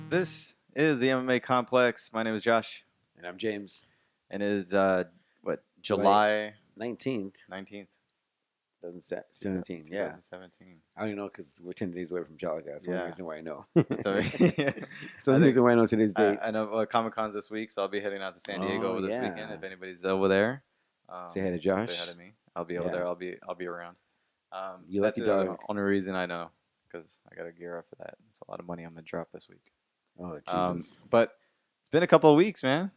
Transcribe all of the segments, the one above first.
This is the MMA Complex. My name is Josh, And I'm James. and it is July July 19th, 19th, 2017. Yeah. 2017. I don't even know because we're 10 days away from Jolly. That's the only Yeah. reason why I know. So That's the only I think reason why I know today's date. I know Comic Con's this week, so I'll be heading out to San Diego Oh, over this yeah. weekend. If anybody's over there, Say hi to say hi Josh. to me. I'll be over Yeah. there. I'll be around. You That's lucky the dog. only reason I know, because I gotta gear up for that. It's a lot of money I'm gonna drop this week. Oh, Jesus. But it's been a couple of weeks, man.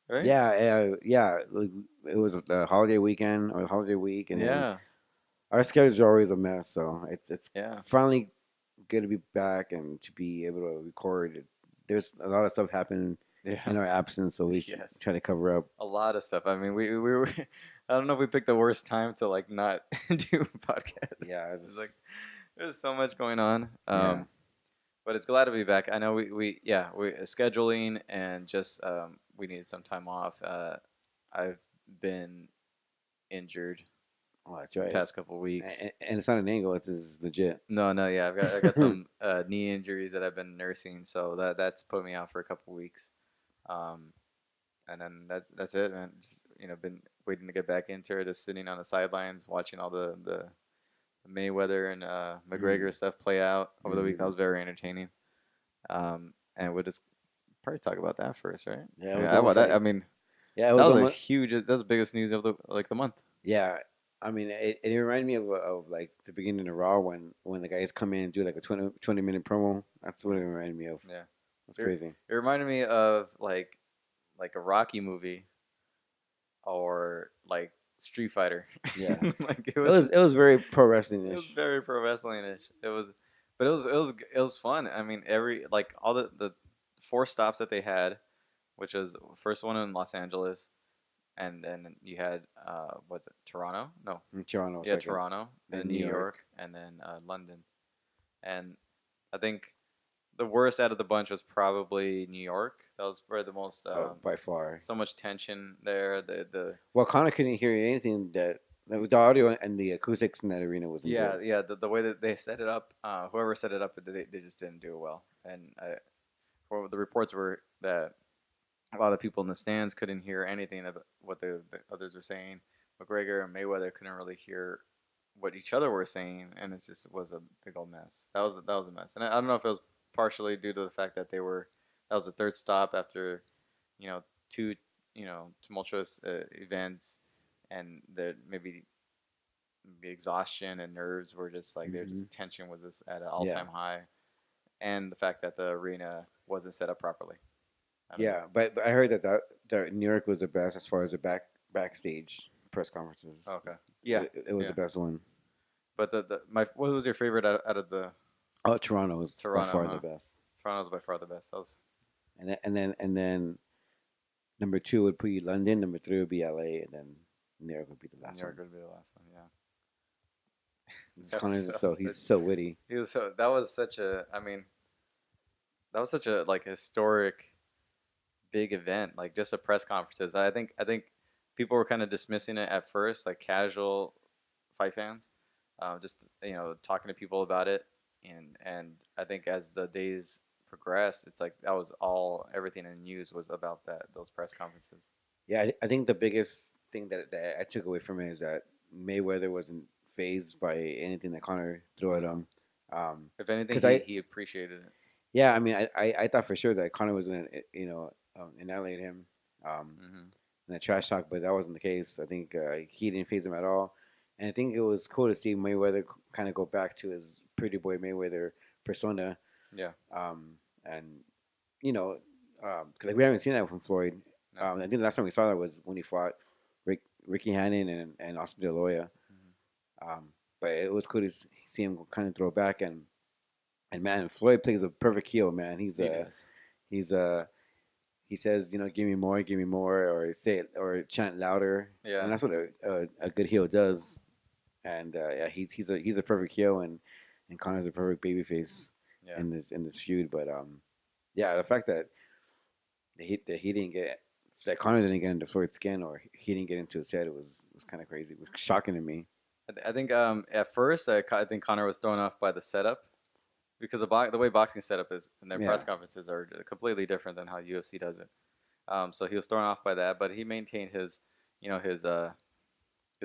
Right? Yeah. Like, it was the holiday weekend or holiday week, and then Yeah. our schedules are always a mess. So it's Yeah. finally good to be back and to be able to record. There's a lot of stuff happening Yeah. in our absence, so we Yes. try to cover up. A lot of stuff. I mean, we were. I don't know if we picked the worst time to like not do a podcast. Yeah, It's like there's so much going on. Yeah. But it's glad to be back. I know we scheduling and just we needed some time off. I've been injured Oh, that's the right. past couple of weeks. And it's not an angle; it's legit. No, yeah, I got some knee injuries that I've been nursing, so that's put me out for a couple of weeks. Um, and then that's it, man. Just been waiting to get back into it. Just sitting on the sidelines, watching all the Mayweather and McGregor stuff play out over the week. That was very entertaining. And we'll just probably talk about that first, right? Yeah, I it mean, was almost like, I mean, yeah, it that was was a almost, huge. That's the biggest news of the month. yeah. I mean, it reminded me of like the beginning of Raw when the guys come in and do like a 20-minute promo. That's what it reminded me of. Yeah, That's crazy. it reminded me of like a Rocky movie or like Street Fighter. Yeah, Like it was very pro wrestling it was ish. very pro wrestling-ish. It was, but it was fun. I mean, all the four stops that they had, which was first one in Los Angeles, and then you had what's it, Toronto? No, Toronto, yeah, second. Toronto, then Then New New York, York. and then London. And I think the worst out of the bunch was probably New York. That was probably the most By far. so much tension there. The Well, Connor couldn't hear anything that the audio and the acoustics in that arena wasn't Yeah, good. yeah. The way that they set it up, whoever set it up, they just didn't do it well. And well, the reports were that a lot of people in the stands couldn't hear anything of what the others were saying. McGregor and Mayweather couldn't really hear what each other were saying, and it just was a big old mess. That was a mess. And I don't know if it was partially due to the fact that that was the third stop after, two, tumultuous events, and that maybe the exhaustion and nerves were just like their just tension was just at an all time high, and the fact that the arena wasn't set up properly. Yeah, but I heard that New York was the best as far as the backstage press conferences. Okay. Yeah. It was the best one. But what was your favorite out of the Oh, Toronto was by far the best. Toronto's by far the best. That was And then number 2 would be London, number 3 would be LA, and then New York would be the last New York one. would be the last one. Yeah. He's so witty. He was so that was such a like historic big event, like just the press conferences. I think people were kind of dismissing it at first, like casual fight fans, just talking to people about it, and I think as the days progressed, it's like that was everything in the news was about those press conferences. Yeah, I think the biggest thing that I took away from it is that Mayweather wasn't phased by anything that Conor threw at him. If anything, he appreciated it. Yeah, I mean, I thought for sure that Conor was going to, annihilate him in the trash talk, but that wasn't the case. I think he didn't phase him at all. And I think it was cool to see Mayweather kind of go back to his pretty boy Mayweather persona. Yeah. And, like we haven't seen that from Floyd. No. I think the last time we saw that was when he fought Ricky Hannon and Austin De La Hoya. But it was cool to see him kind of throw back and man, Floyd plays a perfect heel, man. He says, give me more, or say it, or chant louder. Yeah. And that's what a good heel does. And yeah, he's a perfect heel, and Conor's a perfect babyface in this feud. But yeah, the fact that Conor didn't get into Floyd's skin, or he didn't get into his head, was kind of crazy. It was shocking to me. I think at first I think Conor was thrown off by the setup because the way boxing setup is and their Yeah. press conferences are completely different than how UFC does it. So he was thrown off by that, but he maintained his, you know, his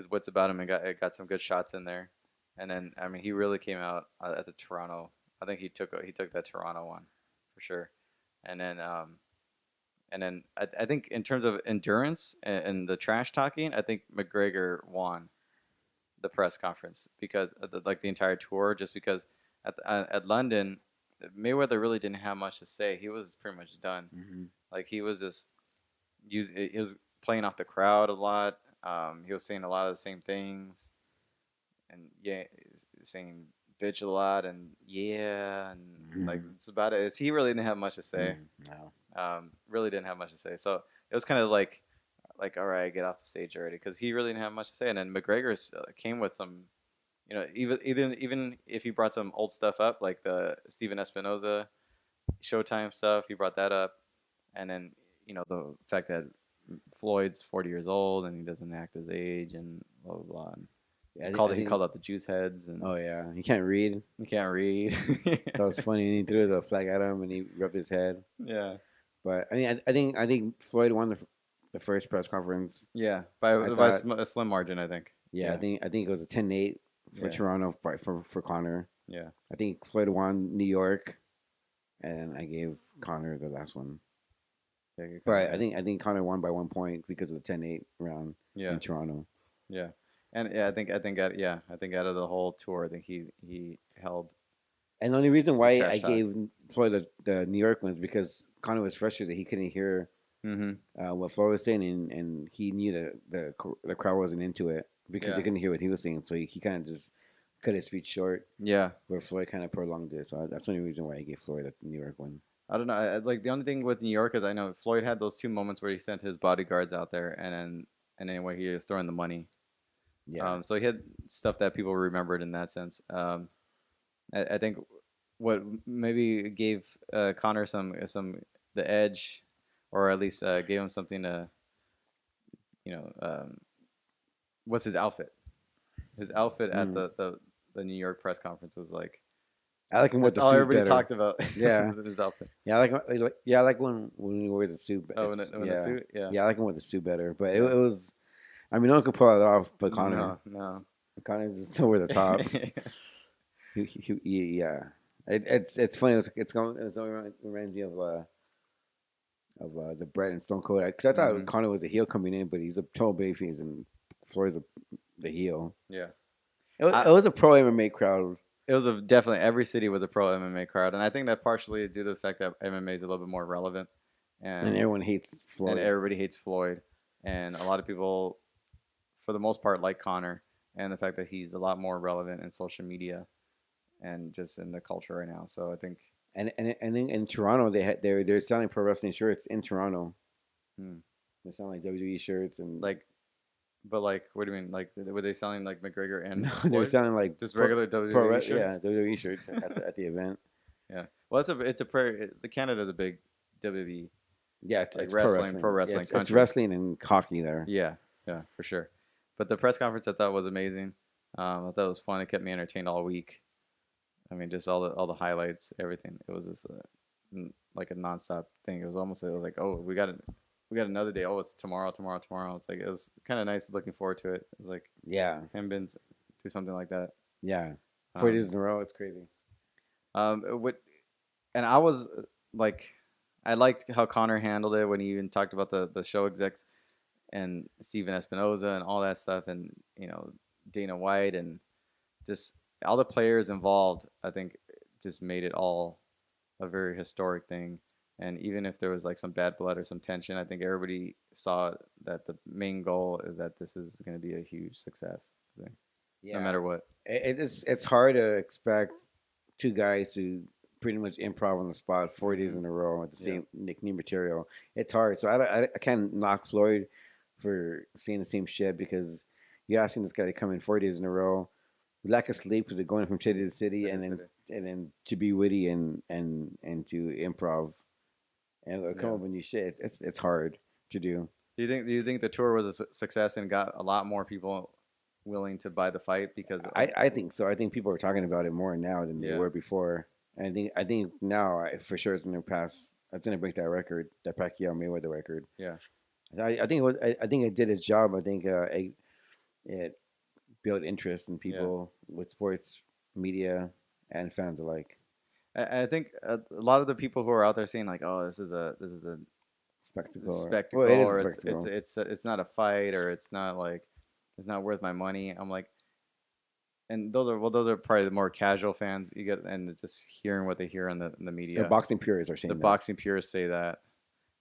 wits about him and got some good shots in there. And then I mean he really came out at the Toronto. I think he took that Toronto one for sure. And then I think in terms of endurance and the trash talking, I think McGregor won the press conference because of like the entire tour, just because at London, Mayweather really didn't have much to say. He was pretty much done. Hmm. Like he was just he was playing off the crowd a lot. He was saying a lot of the same things, and yeah, saying bitch a lot, and yeah, and like Hmm. it's about it. He really didn't have much to say. No. Really didn't have much to say. So it was kind of like all right, get off the stage already, because he really didn't have much to say. And then McGregor came with some, even if he brought some old stuff up, like the Steven Espinoza Showtime stuff, he brought that up, and then the fact that Floyd's 40 years old and he doesn't act his age and blah blah blah. And Yeah, he called out the juice heads and oh yeah, he can't read. he can't read. That was funny. And he threw the flag at him and he rubbed his head. Yeah, But I mean, I think Floyd won the first press conference. yeah, I by thought, a slim margin, I think. yeah, Yeah, I think it was a 10-8 for yeah, Toronto, for Connor. yeah. I think Floyd won New York, and I gave Connor the last one. Yeah, good call, But yeah. I think Connor won by 1 point because of the 10-8 round Yeah, in Toronto. yeah, and yeah, I think out of the whole tour, I think he held And the only reason the why I trash talk. gave Floyd the New York one is because Connor was frustrated that he couldn't hear Mm-hmm. what Floyd was saying, and he knew that the crowd wasn't into it because Yeah, they couldn't hear what he was saying. So he kind of just cut his speech short, yeah. where Floyd kind of prolonged it. So that's the only reason why I gave Floyd the New York one. I don't know. Like the only thing with New York is I know Floyd had those two moments where he sent his bodyguards out there, and then where he was throwing the money. Yeah. So he had stuff that people remembered in that sense. I think what maybe gave Connor some the edge, or at least gave him something to you know was his outfit. His outfit at Mm. the New York press conference was like I like him with that's the all suit everybody better. talked about. Yeah. His outfit. Yeah, I like when he wears a suit. Oh, in the Yeah, suit, yeah, yeah, I like him with the suit better. But it yeah. was, I mean, no one could pull it off but Connor. No, no. Connor's just over the top. Yeah, it's funny. It reminds me of the Bret and Stone Cold, because I thought Hmm. Connor was a heel coming in, but he's a total babyface and Floyd's the heel. Yeah. It was a pro MMA crowd. It was definitely every city was a pro MMA crowd, and I think that partially is due to the fact that MMA is a little bit more relevant, And and everyone hates Floyd. everybody hates Floyd, and a lot of people, for the most part, like Connor, and the fact that he's a lot more relevant in social media and just in the culture right now. So I think, And then in Toronto, they're selling pro wrestling shirts in Toronto. hmm, They're selling like WWE shirts and like, but like, what do you mean? Like, were they selling like McGregor and no, they're Floyd? selling like Just regular WWE yeah, shirts? WWE shirts at the event. Yeah. Well, it's a pretty. The Canada's a big WWE Yeah, like it's pro pro wrestling. Yeah, wrestling it's country. wrestling and hockey there. Yeah, yeah, for sure. But the press conference I thought was amazing. I thought it was fun. It kept me entertained all week. I mean, just all the highlights, everything. It was just like a nonstop thing. It was like, oh, we got another day. Oh, it's tomorrow, tomorrow, tomorrow. It's like it was kind of nice looking forward to it. It was like Yeah, him been through something like that. yeah. 4 days Um, in a row, it's crazy. what and I was like, I liked how Connor handled it when he even talked about the show execs and Steven Espinoza and all that stuff, and Dana White and just all the players involved. I think just made it all a very historic thing. And even if there was like some bad blood or some tension, I think everybody saw that the main goal is that this is going to be a huge success, I think, no Yeah, matter what. it's hard to expect two guys to pretty much improv on the spot 4 days Hmm. in a row with the Yeah, same nickname material. It's hard, so I can't knock Floyd for saying the same shit because you're asking this guy to come in 4 days in a row, lack of sleep because they're going from city to city, city, and then city. to be witty and to improv and come Yeah. up with new shit. It's hard to do. Do you think the tour was a success and got a lot more people willing to buy the fight because of I think so. I think people are talking about it more now than they yeah. were before. And I think now for sure it's gonna pass. It's gonna break that record, that Pacquiao Mayweather record. Yeah, I think it was, I think it did its job. I think it built interest in yeah. people with sports media and fans alike. I think a lot of the people who are out there saying like, "Oh, this is a Spectacle, well, spectacle," it is a or spectacle. it's not a fight, or it's not like it's not worth my money. I'm like, and those are probably the more casual fans you get, and just hearing what they hear in the The media. boxing purists are The saying that. boxing purists say that,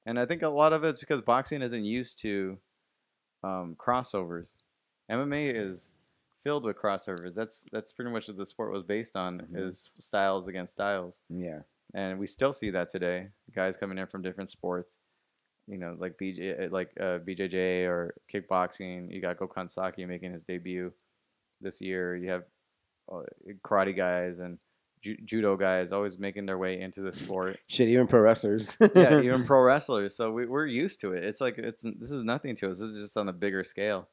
and I think a lot of it's because boxing isn't used to crossovers. MMA is filled with crossovers. That's pretty much what the sport was based on, Hmm. is styles against styles, Yeah, and we still see that today. Guys coming in from different sports, like BJJ or kickboxing. You got Gokhan Saki making his debut this year. You have uh, karate guys and judo guys always making their way into the sport. shit. Even pro wrestlers. Yeah, even pro wrestlers. So we're used to it. It's like this is nothing to us. This is just on a bigger scale.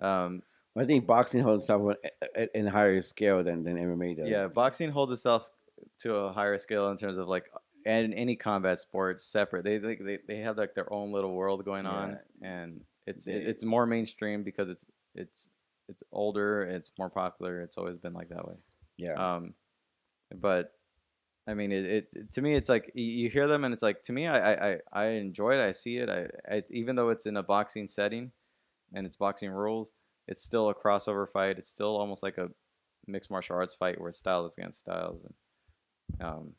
Um, I think boxing holds itself in a higher scale than MMA does. yeah, boxing holds itself to a higher scale in terms of like and any combat sport separate. They have like their own little world going Yeah, on, and they, it's more mainstream because it's it's older, it's more popular. It's always been like that way. yeah. Um, but I mean, to me, it's like you hear them, and it's like to me, I enjoy it. I see it. Even though it's in a boxing setting and it's boxing rules, it's still a crossover fight. It's still almost like a mixed martial arts fight where style is against styles, and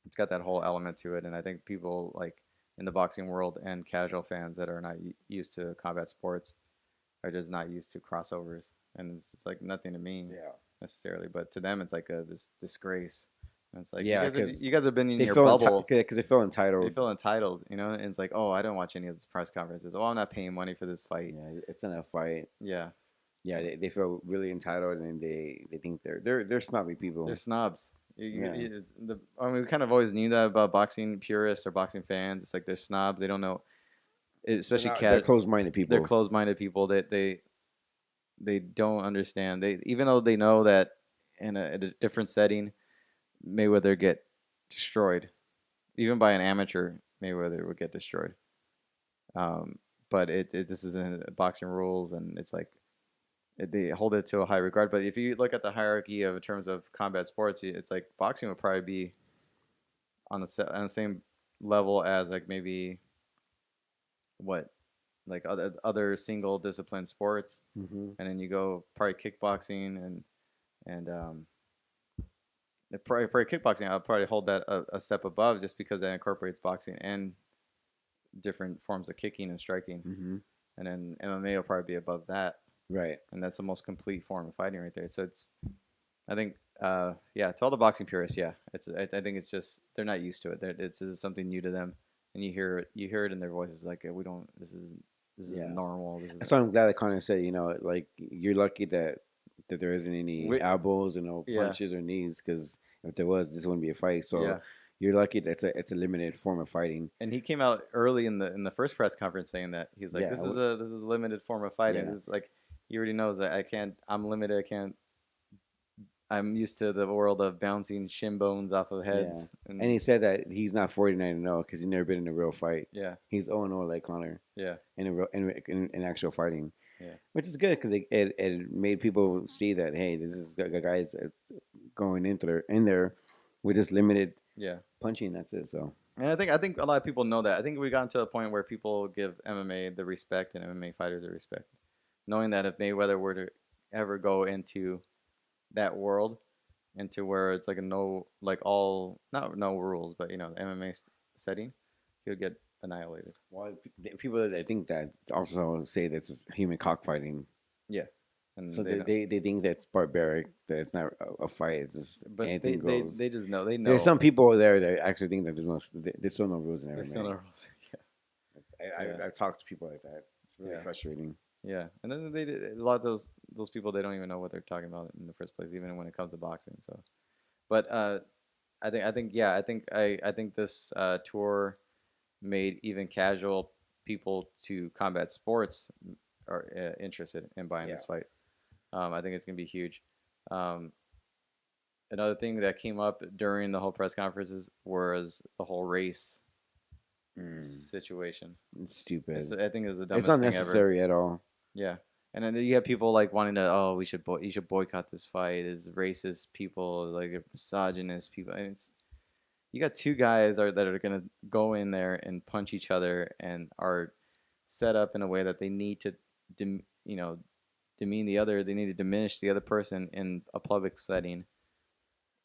it's got that whole element to it. And I think people like in the boxing world and casual fans that are not used to combat sports are just not used to crossovers, and it's like nothing to me Yeah. necessarily, but to them, it's like this disgrace. And it's like Yeah, you guys have been in they your feel bubble. because they feel You entitled. feel entitled, and it's like, oh, I don't watch any of these press conferences. Oh, I'm not paying money for this fight. Yeah, it's not a fight. Yeah, Yeah, they feel really entitled and they think they're snobby they're people. snobs. Yeah, I mean, we kind of always knew that about boxing purists or boxing fans. It's like they're snobs. They don't know, especially they're cat. closed-minded They're people. closed-minded people. That they don't understand. They even though they know that in a different setting, Mayweather get destroyed. Even by an amateur, Mayweather would get destroyed. Um, but this is in boxing rules, and it's like they hold it to a high regard. But if you look at the hierarchy of in terms of combat sports, it's like boxing would probably be on the same level as like maybe what like other single discipline sports, Hmm. and then you go probably kickboxing and probably kickboxing. I'll probably hold that a step above just because that incorporates boxing and different forms of kicking and striking, Hmm. and then MMA will probably be above that, Right. and that's the most complete form of fighting right there. So I think, yeah, to all the boxing purists, yeah, I think it's just they're not used to it. This is something new to them, and you hear it in their voices like we don't. This is Yeah. normal. This is So I'm glad that Connor said, like you're lucky that there isn't any we, elbows or no yeah, punches or knees, because if there was, this wouldn't be a fight. So yeah. you're lucky that it's a limited form of fighting. And he came out early in the first press conference saying that he's like, Yeah, this is a limited form of fighting. yeah. This is like he already knows that I can't. I'm limited. I can't. I'm used to the world of bouncing shin bones off of Yeah, heads, and and he said that he's not 49-0 because he's never been in a real fight. yeah, He's 0-0 like Connor yeah, in a real in actual fighting, yeah, which is good because it made people see that, hey, this is a guys that's going in there with just limited yeah. punching. That's it. So And I think a lot of people know that. I think we got to a point where people give MMA the respect and MMA fighters the respect, knowing that if Mayweather were to ever go into that world, into where it's like a no, like all not no rules, but the MMA setting, he would get annihilated. well, people that think that also say that's just human cockfighting. Yeah, So and they they, don't. they think that's barbaric. That it's not a fight. It's just But anything they goes. just know. They There's know. some people there that actually think that there's still no rules in There's still no MMA. rules. Yeah, I've talked to people like that. It's really yeah, frustrating. yeah. And then a lot of those people they don't even know what they're talking about in the first place, even when it comes to boxing. So, but I think this tour made even casual people to combat sports are interested in buying Yeah. this fight. I think it's gonna be huge. Um, another thing that came up during the whole press conferences was the whole race Mm, situation. it's stupid. I think it's the It's dumbest not thing ever. necessary at all. Yeah. And then you have people like wanting to, oh, you should boycott this fight. There's racist people, like misogynist people. And it's you got two guys that are gonna go in there and punch each other and are set up in a way that they need to, you know, demean the other. They need to diminish the other person in a public setting.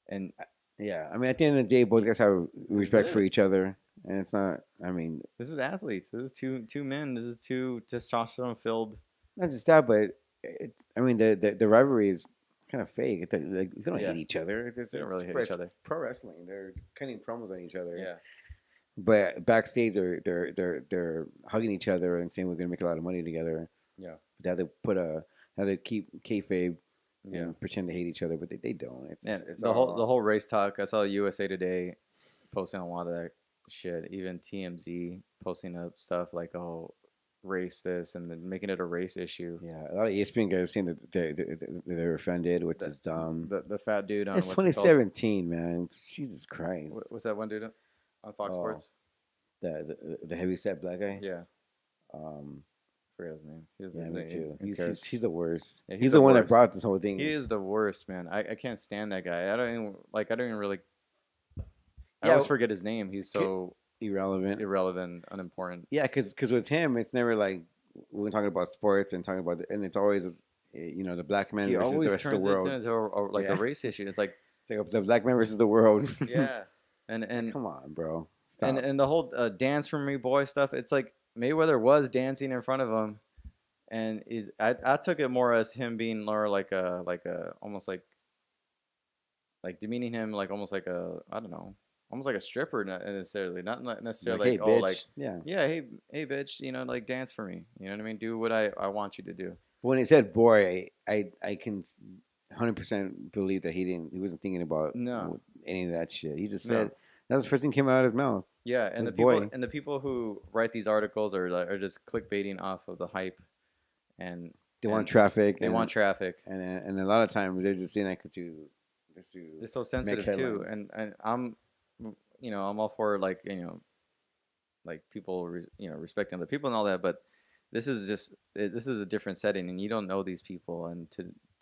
And Yeah, I mean, at the end of the day, both guys have this is respect for it. each other, and it's not. I mean, This is athletes. This is two men. This is two testosterone filled. not just that, but I mean, the rivalry is kind of fake. Like they don't hate Yeah, each other. they don't It's really hit each other. pro wrestling. They're cutting promos on each other. Yeah, But backstage, they're hugging each other and saying we're gonna make a lot of money together. yeah, But they have to have to keep kayfabe yeah. and pretend to hate each other, but they don't. And It's the all whole race talk. I saw USA Today posting a lot of that shit. Even TMZ posting up stuff like, "Oh, race this," and then making it a race issue. yeah. A lot of ESPN guys saying that they're offended, which The is dumb. the fat dude on It's what's it called? 2017, man. Jesus Christ. What's that one dude on Fox Oh, Sports? the heavy set black guy. Yeah, Um, I forget his name. yeah, me too. Who cares? He's the worst. Yeah, He's the one that brought this whole He thing. is the worst, man. I can't stand that guy. I don't even really. I Yeah, always forget his name. He's so irrelevant. irrelevant, unimportant. Yeah, because with him, it's never like we're talking about sports and talking about, and it's always the black man He versus the always rest of the turns it world. into like a Yeah, race issue. It's like, it's like the black man versus the world. yeah, and Like, and come on, bro, stop. and the whole dance for me, boy stuff. It's like Mayweather was dancing in front of him, and I took it more as him being more like a almost like demeaning him, like almost like a I don't know, almost like a stripper, not necessarily, not Like, necessarily hey, like, oh, like, bitch. Yeah. yeah, hey bitch, like dance for me, you know what I mean? Do what I want you to do. But when he said boy, I can 100% believe that he wasn't thinking about No, any of that shit. He just no, said that's the first thing that came out of his mouth. yeah, His boy. and the people who write these articles are just clickbaiting off of the hype, and They want and traffic, they want traffic. and a lot of times they're just saying that just to They're so make sensitive too, headlines. and I'm all for like like people respecting other people and all that, but this is a different setting, and you don't know these people, and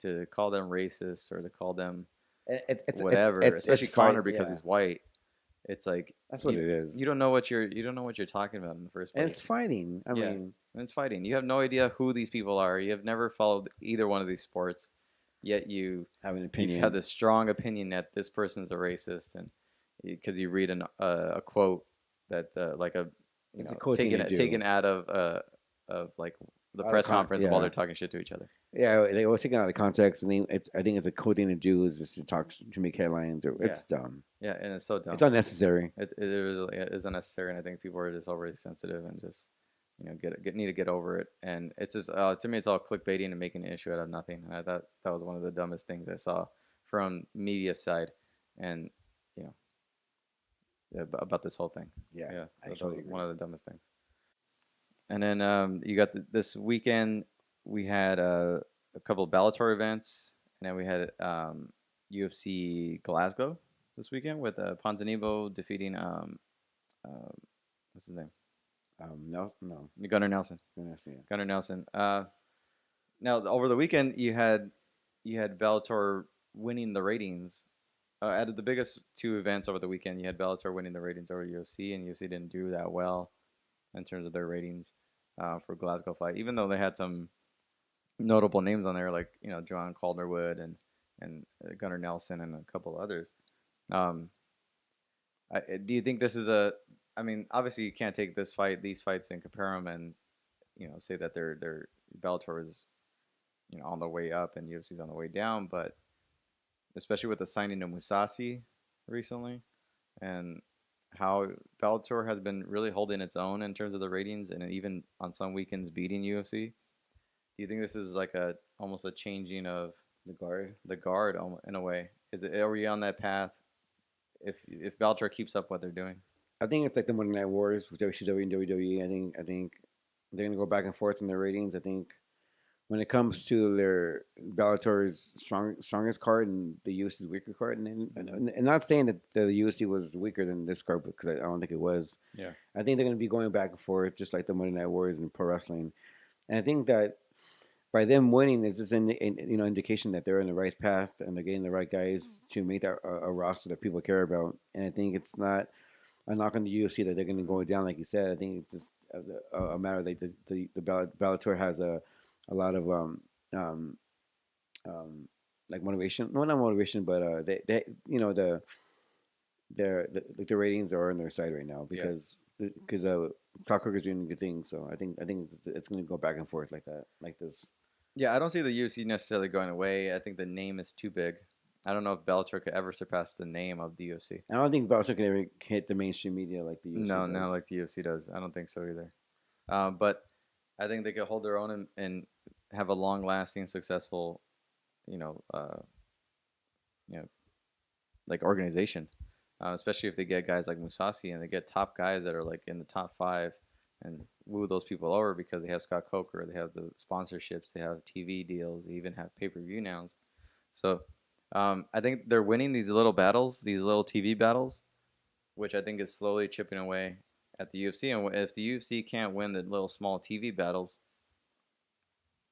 to call them racist or to call them whatever, especially Connor because yeah, he's white, it's like that's what it is. you don't know what you're talking about in the first And place. it's fighting. I Yeah, mean, and it's fighting. You have no idea who these people are. You have never followed either one of these sports, yet have an you've opinion. had this strong opinion that this person's a racist, and because you read a quote that like a It's a cool thing to do. taken out of like the Out of press conference while yeah. they're talking shit to each other. Yeah, they always take it out of context, and I think it's a cool thing to do is just to talk to make headlines. Or Yeah. it's dumb. Yeah, and it's so dumb. It's unnecessary. It is unnecessary, and I think people are just overly sensitive and just need to get over it. And it's just to me, it's all clickbaiting and making an issue out of nothing. And I thought that was one of the dumbest things I saw from media side, and you know about this whole thing. Yeah, Yeah, I that was totally agree. one of the dumbest things. And then you got this weekend. We had a couple of Bellator events, and then we had UFC Glasgow this weekend with Ponzinibbio defeating what's his name? No, Gunnar Nelson. yeah. Gunnar Nelson. Now over the weekend you had Bellator winning the ratings. Out of the biggest two events over the weekend, you had Bellator winning the ratings over UFC, and UFC didn't do that well in terms of their ratings for Glasgow fight, even though they had some notable names on there like Joanne Calderwood and Gunnar Nelson and a couple others. Um, do you think this is I mean, obviously you can't take these fights and compare them and say that they're Bellator is on the way up and UFC's on the way down, but especially with the signing of Musashi recently and how Bellator has been really holding its own in terms of the ratings and even on some weekends beating UFC. Do you think this is like almost a changing of the guard in a way? Are we on that path if Bellator keeps up what they're doing? I think it's like the Monday Night Wars with WCW and WWE. I think they're gonna go back and forth in their ratings. I think when it comes to their Bellator's strongest card and the UFC's weaker card, and not saying that the UFC was weaker than this card because I don't think it was. Yeah. I think they're going to be going back and forth just like the Monday Night Wars and pro wrestling, and I think that by them winning is just indication that they're in the right path and they're getting the right guys to make that a roster that people care about. And I think it's not a knock on the UFC that they're going to go down like you said. I think it's just a matter that the Bellator has a lot of um, um, like motivation. No, not motivation, but they the ratings are on their side right now Yeah. because Clockwork is doing good things. So I think it's going to go back and forth like that, like this. Yeah, I don't see the UFC necessarily going away. I think the name is too big. I don't know if Bellator could ever surpass the name of the UFC. I don't think Bellator can ever hit the mainstream media like the UFC No, not does. like the UFC does. I don't think so either. But I think they could hold their own and have a long-lasting, successful, you know, uh, you know, like organization. Especially if they get guys like Musasi and they get top guys that are like in the top five and woo those people over because they have Scott Coker, they have the sponsorships, they have TV deals, they even have pay-per-view now. So I think they're winning these little battles, these little TV battles, which I think is slowly chipping away at the UFC. And if the UFC can't win the little small TV battles,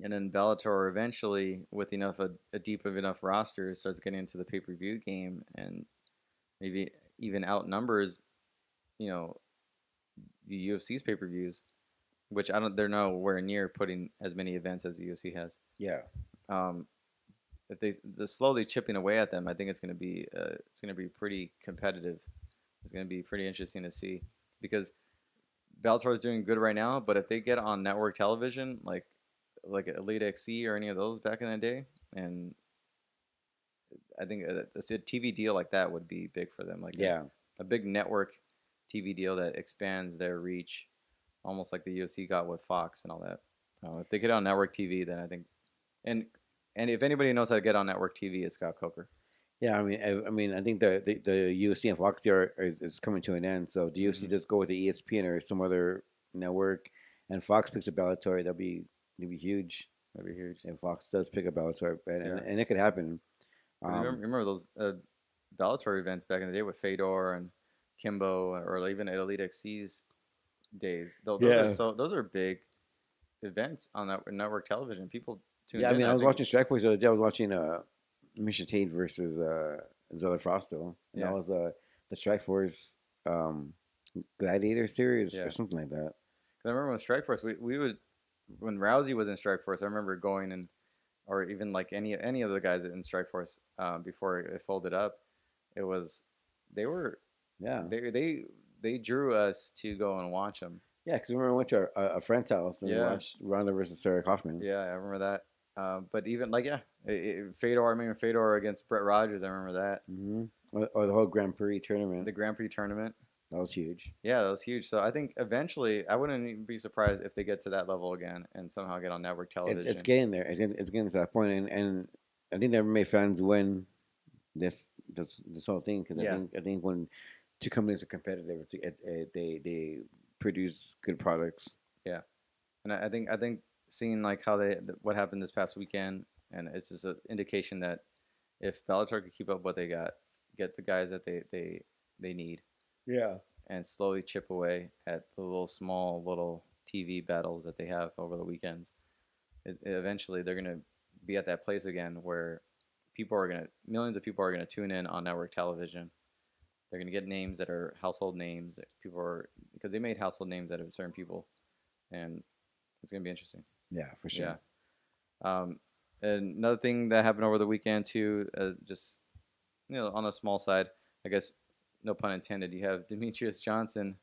and then Bellator eventually, with enough a deep of enough roster, starts getting into the pay-per-view game and maybe even outnumbers, you know, the UFC's pay-per-views, which I don't. They're nowhere near putting as many events as the UFC has. Yeah, Um, if they're slowly chipping away at them, I think it's going to be pretty competitive. It's going to be pretty interesting to see because Bellator is doing good right now, but if they get on network television like Elite XC or any of those back in the day, and I think a TV deal like that would be big for them, like yeah, a big network TV deal that expands their reach, almost like the UFC got with Fox and all that. If they get on network TV, then I think and and if anybody knows how to get on network TV, it's Scott Coker. yeah. I think the UFC and Fox is coming to an end. So if the UFC Hmm. just go with the ESPN or some other network, and Fox picks up Bellator, that'd be huge. That'd be huge. If Fox does pick up Bellator, Yeah, and it could happen. because remember those Bellator events back in the day with Fedor and Kimbo, or even Elite XC's days. Yeah, Those are big events on that network television. People yeah. tuned I in. mean, I I was think. watching Strikeforce the other day. I was watching Misha Tate versus Zella Frosto, and that Yeah, was the Strikeforce Gladiator series or yeah. something like that. 'Cause I remember when Strikeforce, we would when Rousey was in Strikeforce. I remember going and or even like any of the guys in Strikeforce before it folded up. It was they were Yeah. they drew us to go and watch them. Yeah, because we remember we went to a friend's house and we Yeah, watched Ronda versus Sarah Kaufman. yeah, I remember that. But even like yeah, Fedor. I remember Fedor against Brett Rogers. I remember that. Or the whole Grand Prix tournament. The Grand Prix tournament. That was huge. Yeah, that was huge. So I think eventually, I wouldn't even be surprised if they get to that level again and somehow get on network It's television. getting there. It's getting to that point, and I think the MMA fans win this whole thing because Yeah, I think when two companies are competitive, they produce good products. yeah, and I think seeing like how what happened this past weekend, and it's just an indication that if Bellator could keep up what they got, get the guys that they need, Yeah. and slowly chip away at the little TV battles that they have over the weekends, eventually they're gonna be at that place again where millions of people are gonna tune in on network television. They're gonna get names that are household names. That people are because they made household names out of certain people, and it's gonna be interesting. Yeah, for Yeah. sure. Um, and another thing that happened over the weekend too, just on the small side, I guess, no pun intended. You have Demetrius Johnson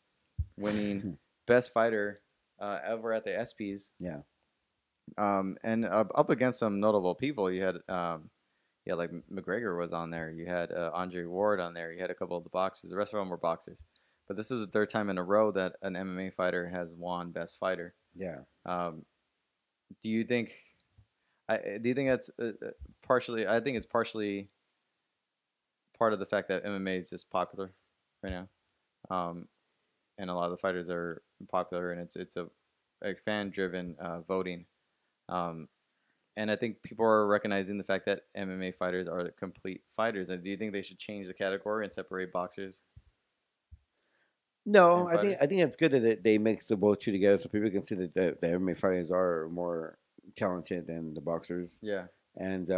winning best fighter ever at the ESPYS, Yeah. and up against some notable people. You had yeah, like McGregor was on there. You had Andre Ward on there. You had a couple of the boxers. The rest of them were boxers. But this is the third time in a row that an MMA fighter has won Best Fighter. Yeah. Um, do you think? Do you think that's partially? I think it's partially part of the fact that MMA is just popular right now, and a lot of the fighters are popular, and it's a fan driven voting. Um, and I think people are recognizing the fact that MMA fighters are complete fighters. And do you think they should change the category and separate boxers No, and fighters? I think it's good that they mix the both two together so people can see that the MMA fighters are more talented than the boxers. Yeah, And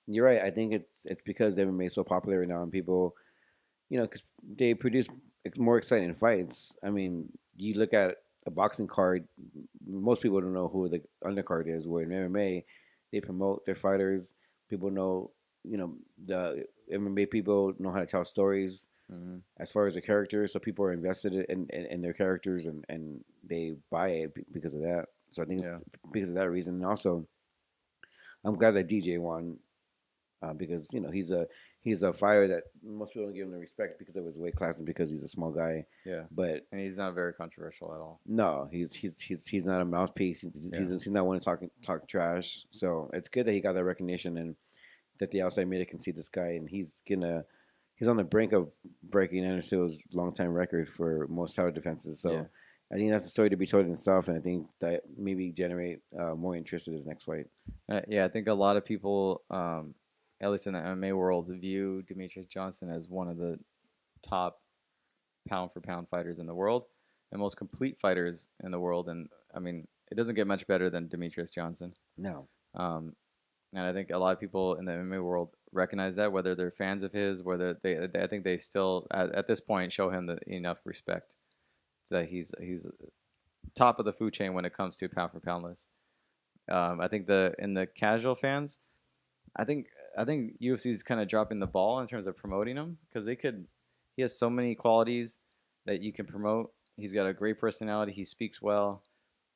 you're right. I think it's because MMA is so popular right now and people, because they produce more exciting fights. I mean, you look at a boxing card, most people don't know who the undercard is. Where in MMA, they promote their fighters. People know, the MMA people know how to tell stories mm-hmm. as far as the characters. So people are invested in their characters and they buy it because of that. So I think it's Yeah, because of that reason. And also, I'm glad that DJ won because he's a fighter that most people don't give him the respect because of his weight class and because he's a small guy. yeah, But and he's not very controversial at all. no, he's not a mouthpiece. Yeah, He's not one to talk trash. So it's good that he got that recognition and that the outside media can see this guy and he's on the brink of breaking Anderson's longtime record for most title defenses. yeah. So I think that's a story to be told in itself, and I think that maybe generate more interest in his next fight. Yeah, I think a lot of people, at least in the MMA world, view Demetrius Johnson as one of the top pound for pound fighters in the world and most complete fighters in the world. And I mean, it doesn't get much better than Demetrius Johnson. No, Um, and I think a lot of people in the MMA world recognize that, whether they're fans of his, whether I think they still, at this point, show him enough respect that he's top of the food chain when it comes to pound for pound list. I think in the casual fans, I think I think UFC's kind of dropping the ball in terms of promoting him because he has so many qualities that you can promote. He's got a great personality. He speaks well.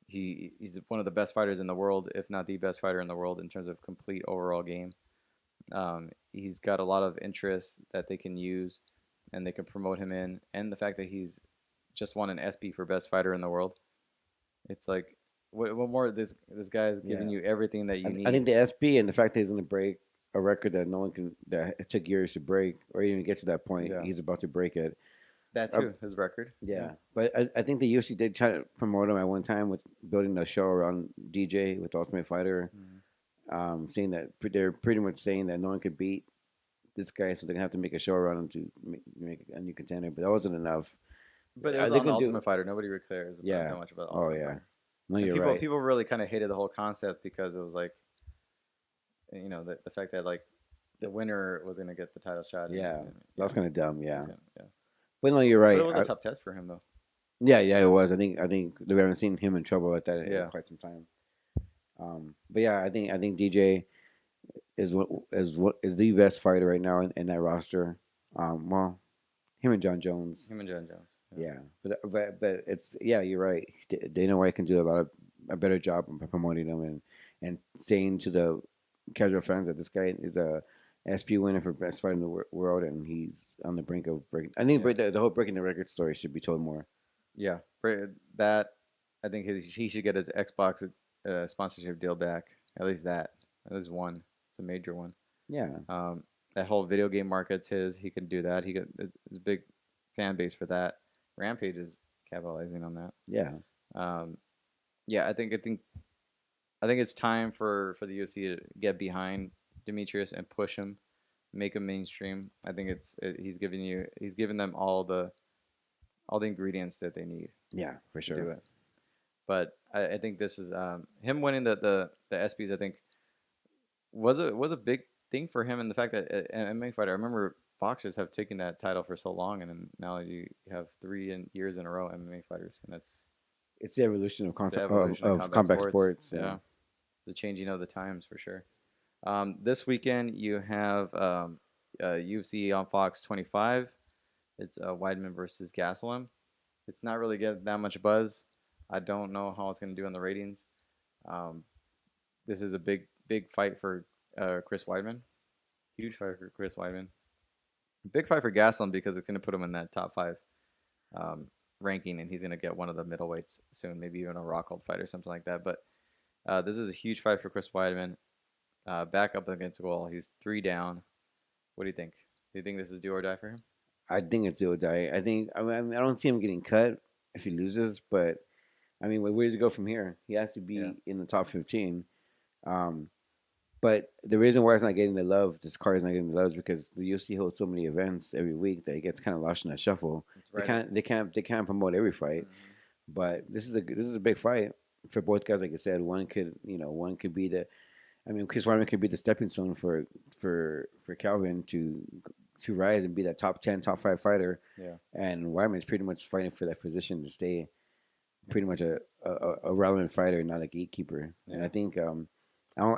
He's one of the best fighters in the world, if not the best fighter in the world in terms of complete overall game. He's got a lot of interests that they can use and they can promote him in, and the fact that he's just won an SB for best fighter in the world. It's like what more? This guy is giving yeah. you everything that you I think need. the SB and the fact that he's going to break a record that no one can that it took years to break or even get to that point, Yeah, he's about to break it. that Uh, too. His record. Yeah. yeah, but I think the UFC did try to promote him at one time with building a show around DJ with Ultimate Fighter, Mhm. saying that they're pretty much saying that no one could beat this guy, so they're gonna have to make a show around him to make a new contender. But that wasn't enough. But it Are was they on the gonna do? Ultimate Fighter. Nobody really cares about Yeah. that much about the Oh Ultimate yeah. Fighter. No, And you're right. people really kind of hated the whole concept because it was like, the fact that like the winner was gonna get the title shot. Yeah, And that was kind of dumb. it was Yeah, yeah. but no, you're But right. it was a tough test for him though. Yeah, yeah, it was. I think we haven't seen him in trouble like that in Yeah. quite some time. But yeah, I think DJ is the best fighter right now in that roster. Well, him and John Jones. Him and John Jones. Yeah, but it's yeah, you're right. Dana White can do a better job of promoting him and saying to the casual fans that this guy is a SP winner for best fighter in the world, and he's on the brink of breaking. I think Yeah. the whole breaking the record story should be told more. Yeah. That I think he should get his Xbox sponsorship deal back. At least that. At least one. It's a major one. Yeah, Um, that whole video game market's his. He can do that. He got his big fan base for that. Rampage is capitalizing on that. yeah, Um, yeah, I think it's time for the UFC to get behind Demetrius and push him, make him mainstream. I think he's giving them all the ingredients that they need yeah, for to do sure. it. But I think this is him winning the ESPYS. I think was a big thing for him, and the fact that an MMA fighter. I remember boxers have taken that title for so long, and then now you have years in a row MMA fighters, and It's the evolution of it's the contact evolution of combat sports. Yeah, the changing of the times for sure. This weekend you have UFC on Fox 25. It's Weidman versus Gastelum. It's not really getting that much buzz. I don't know how it's going to do on the ratings. Um, this is a big fight for Chris Weidman. Huge fight for Chris Weidman. Big fight for Gastelum because it's going to put him in that top five um, ranking, and he's going to get one of the middleweights soon, maybe even a Rockhold fight or something like that. But this is a huge fight for Chris Weidman. Back up against the goal. He's 3 down. What do you think? Do you think this is do or die for him? I think it's Zero Die. I don't see him getting cut if he loses, but I mean, where does he go from here? He has to be Yeah. in the top 15. Um, But the reason why it's not getting the love, this card is not getting the love, is because the UFC holds so many events every week that it gets kind of lost in that shuffle. It's They right. can't, they can't, they can't promote every fight. Mm-hmm. But this is a big fight for both guys. Like I said, one could be the. I mean, Chris Weidman could be the stepping stone for Calvin to rise and be that top 10, top 5 fighter. Yeah. And Weidman's pretty much fighting for that position to stay pretty much a relevant fighter, not a gatekeeper. Yeah. And I think I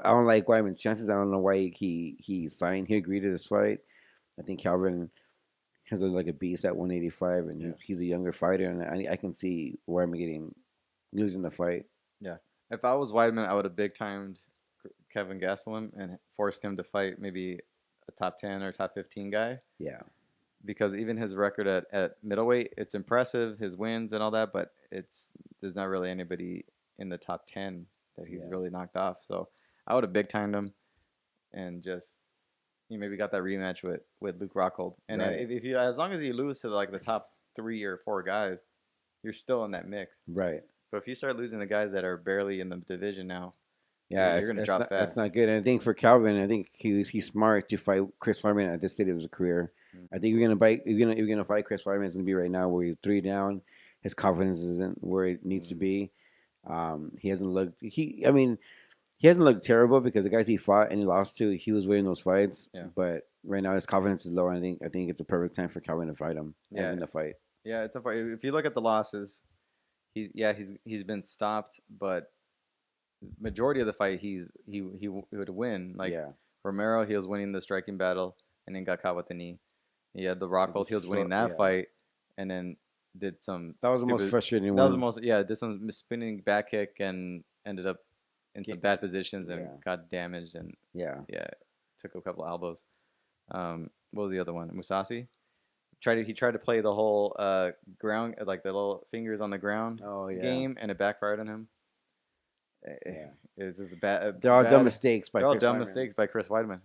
don't like Weidman's chances. I don't know why he signed. He agreed to this fight. I think Calvin has like a beast at 185, and Yeah. he's a younger fighter, and I can see Weidman losing the fight. Yeah. If I was Weidman, I would have big timed Kevin Gastelum and forced him to fight maybe a top 10 or top 15 guy. Yeah, Because even his record at middleweight, it's impressive, his wins and all that, but there's not really anybody in the top 10 that he's Yeah. really knocked off. So I would have big timed him and just you maybe got that rematch with Luke Rockhold. And Right. if you as long as you lose to like the top 3 or 4 guys, you're still in that mix. right. But if you start losing the guys that are barely in the division now, Yeah, you're gonna drop fast. That's not good. And I think for Calvin, I think he's smart to fight Chris Weidman at this stage of his career. Mm. I think you're gonna fight Chris Weidman. It's gonna be right now where he's 3 down. His confidence isn't where it needs to be. He hasn't looked. I mean, he hasn't looked terrible because the guys he fought and he lost to, he was winning those fights. Yeah. But right now his confidence is low. And I think it's a perfect time for Calvin to fight him and Yeah. win the fight. Yeah, it's a if you look at the losses, he's been stopped, but majority of the fight he would win. Like yeah, Romero, he was winning the striking battle and then got caught with the knee. He had the Rockhold, he was winning that yeah. fight and then did some. That was the most stupid- frustrating That was the one. most did some spinning back kick and ended up in some bad positions and Yeah. got damaged and Yeah, took a couple elbows. What was the other one? Musasi. He tried to play the whole ground, like the little fingers on the ground oh yeah, game, and it backfired on him. yeah. It's just bad. They're all bad, dumb mistakes by They're all Chris dumb Weidman. mistakes by Chris Weidman.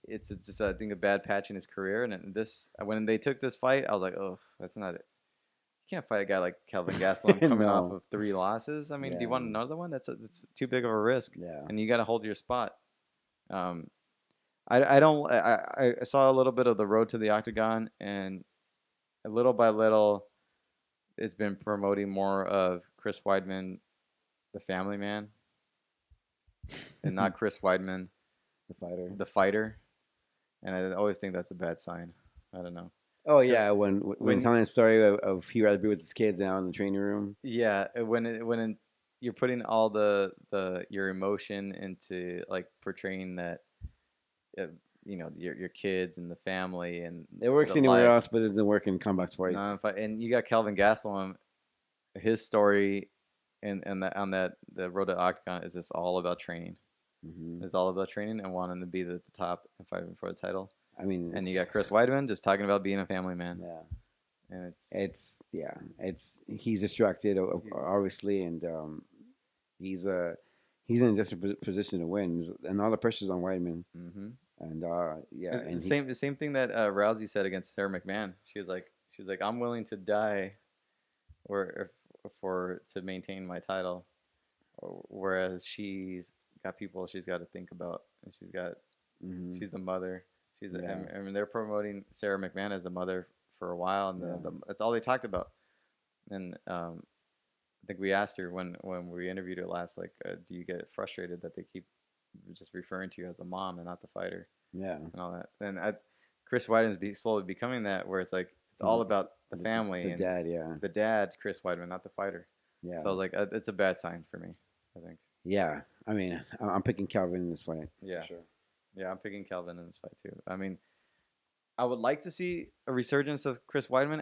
It's just I think a bad patch in his career, and this when they took this fight, I was like, oh, that's not it. You can't fight a guy like Kelvin Gastelum coming No. off of 3 losses. I mean, do you want another one? That's too big of a risk, Yeah, and you got to hold your spot. I don't. I saw a little bit of the road to the octagon, and little by little, it's been promoting more of Chris Weidman, the family man, and not Chris Weidman, the fighter. the fighter. And I always think that's a bad sign. I don't know. Oh yeah, when When- telling the story of he rather be with his kids now in the training room. Yeah, you're putting all your emotion into like portraying that, your kids and the family and It works the anywhere life. else, but it doesn't work in combat fights. And you got Kelvin Gastelum, his story, and the road to octagon is just all about training. Hmm. It's all about training and wanting to be the top and fighting for the title. I mean, And you got Chris Weidman just talking about being a family man, yeah, and he's distracted obviously, and he's in a desperate position to win, and all the pressure's on Weidman, mm-hmm. and It's the same thing that Rousey said against Sarah McMahon. She's like, I'm willing to die, to maintain my title, whereas she's got people she's got to think about, and she's the mother. I mean, they're promoting Sarah McMahon as a mother for a while, and that's all they talked about. And I think we asked her when we interviewed her last, like, do you get frustrated that they keep just referring to you as a mom and not the fighter? Yeah, And all that. And Chris Weidman's slowly becoming that, where it's like it's all about the family the and dad, yeah, the dad, Chris Weidman, not the fighter. yeah. So I was like, it's a bad sign for me, I think. Yeah, I mean, I'm picking Calvin in this fight. Yeah. For sure. Yeah, I'm picking Calvin in this fight too. I mean, I would like to see a resurgence of Chris Weidman.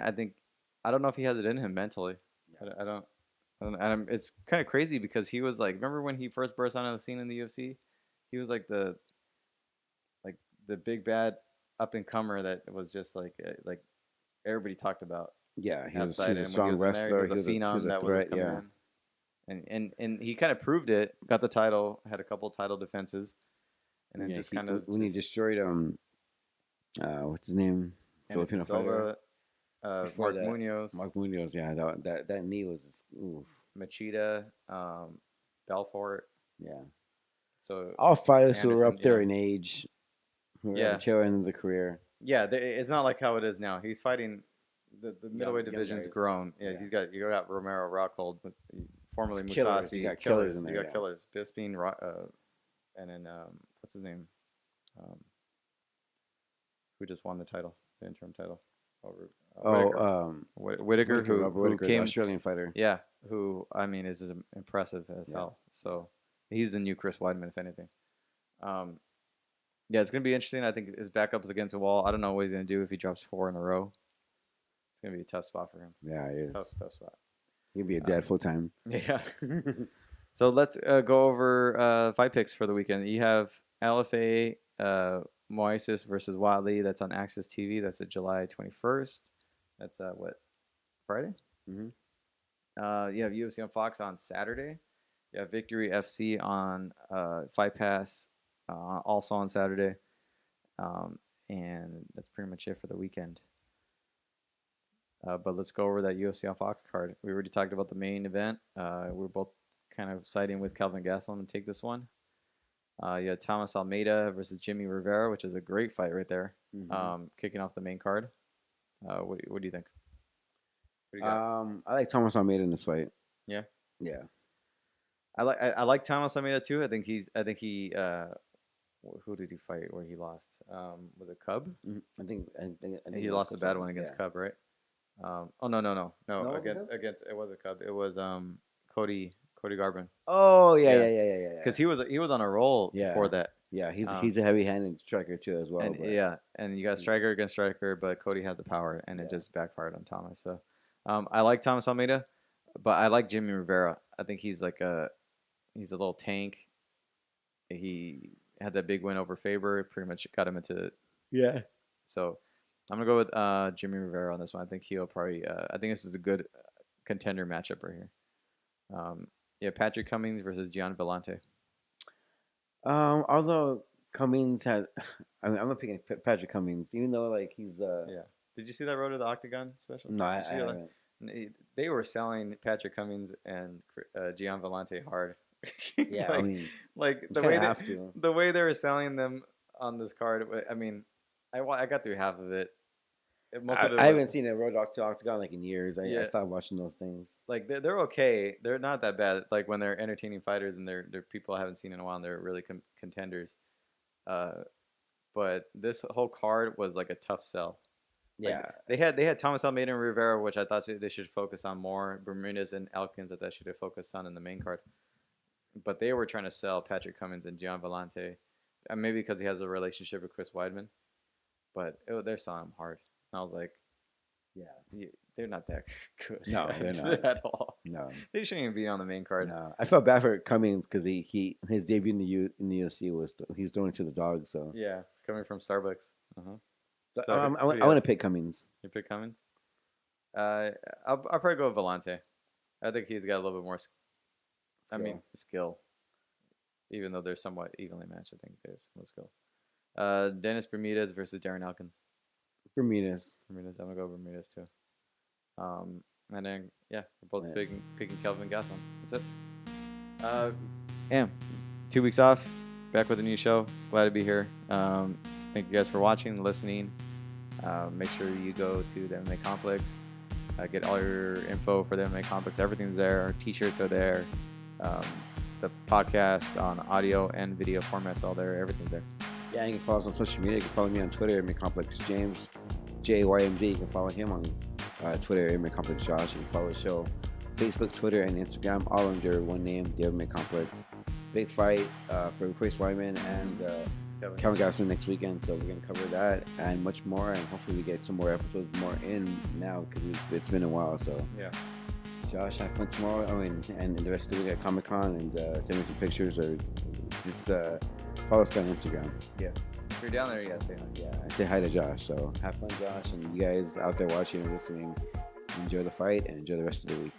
I don't know if he has it in him mentally. I don't. And it's kind of crazy because he was like, remember when he first burst onto the scene in the UFC? He was like the big bad up and comer that was just like everybody talked about. Yeah, he was outside, a and when strong he was in there, wrestler. he was a phenom that threat, was coming yeah. in. And he kind of proved it. Got the title, had a couple title defenses, and then just kind of when he destroyed what's his name? Filipino fighter. Silva, Before Mark that, Munoz, Mark Munoz, yeah, that knee was just, oof, Machida, Belfort. yeah. So all fighters who are Anderson, up there yeah. in age, who are at Yeah, the tail end of the career. yeah. It's not like how it is now. He's fighting the Young, middleweight young division's guys. grown. Yeah, Yeah. you got Romero, Rockhold, formerly It's killers. You Musasi, got killers in You there. got Yeah. killers. Bisping, and then what's his name? Um, who just won the title, the interim title over Oh, Whitaker. Whitaker, Robert who Whitaker, the came, Australian fighter. yeah, who I mean is impressive as Yeah. hell. So he's the new Chris Weidman, if anything. Um, yeah, it's gonna be interesting. I think his backup is against the wall. I don't know what he's gonna do if he drops 4 in a row. It's gonna be a tough spot for him. Yeah, it is. Tough spot. He'd be a dad full time. Yeah. So let's go over fight picks for the weekend. You have LFA Moises versus Watley. That's on Access TV. That's at July 21st. That's what, Friday? Mhm. You have UFC on Fox on Saturday. You have Victory FC on Fight Pass also on Saturday. And that's pretty much it for the weekend. But let's go over that UFC on Fox card. We already talked about the main event. We're both kind of siding with Kelvin Gastelum to take this one. You had Thomas Almeida versus Jimmy Rivera, which is a great fight right there. Kicking off the main card. What do you think? What do you got? I like Thomas Almeida in this fight. Yeah. Yeah. I like Thomas Almeida too. I think he who did he fight where he lost? Was it Cub? I think He lost a bad one against Cub, right? Oh no, No, against it was a Cub. It was Cody Garbrandt. Oh Yeah. yeah. Because he was on a roll Yeah. before that. Yeah, he's a heavy-handed striker too as well. And but- yeah, and you got striker against striker, but Cody has the power, and it just backfired on Thomas. So I like Thomas Almeida, but I like Jimmy Rivera. I think he's a little tank. He had that big win over Faber, pretty much got him into. Yeah. So I'm gonna go with Jimmy Rivera on this one. I think he'll probably. I think this is a good contender matchup right here. Yeah, Patrick Cummings versus Gian Vellante. Although Cummings has, I'm not picking Patrick Cummings, even though like he's Yeah. Did you see that Road to the Octagon special? No, I Did you see that? haven't. They were selling Patrick Cummings and Gian Vellante hard. Yeah, I mean, like you the kinda way have to. the way they were selling them on this card. I mean, I got through half of it. Most of it I haven't seen a Road to Octagon like in years. I Yeah. stopped watching those things. like they're okay. They're not that bad. Like when they're entertaining fighters and they're people I haven't seen in a while and they're really contenders. But this whole card was like a tough sell. Like, Yeah, they had Thomas Almeida and Rivera, which I thought they should focus on more. Bermudez and Elkins, I thought should have focused on in the main card. But they were trying to sell Patrick Cummins and Gian Vellante, maybe because he has a relationship with Chris Weidman. But they're selling him hard. And I was like, yeah. they're not that good. No, they're not. at all. No, They shouldn't even be on the main card. no. I felt bad for Cummings because his debut in the UFC was he's throwing to the dogs. So Yeah, coming from Starbucks. So So I who do you want have? to pick Cummings. You pick Cummins? I'll probably go with Vellante. I think he's got a little bit more. Skill. Even though they're somewhat evenly matched, I think there's some skill. Dennis Bermudez versus Darren Elkins. Bermudez. I'm gonna go Bermudez too. And then we're both picking Kelvin Gastelum. That's it. 2 weeks off, back with a new show. Glad to be here. Thank you guys for watching, listening. Make sure you go to the MMA Complex. Get all your info for the MMA Complex. Everything's there. Our t-shirts are there. The podcast on audio and video formats all there. Everything's there. Yeah, you can follow us on social media. You can follow me on Twitter, MMA Complex James, JYMZ. You can follow him on Twitter, MMA Complex Josh. You can follow the show, Facebook, Twitter, and Instagram, all under one name, the MMA Complex. Big fight for Chris Weidman and Kelvin Gastelum next weekend, so we're going to cover that and much more, and hopefully we get some more episodes more in now because it's been a while. So Yeah. Josh, have fun tomorrow. And the rest of the week at Comic-Con, and send me some pictures or just follow us on Instagram. Yeah. If you're down there, say hi. Yeah, I say hi to Josh. So have fun, Josh, and you guys out there watching and listening, enjoy the fight and enjoy the rest of the week.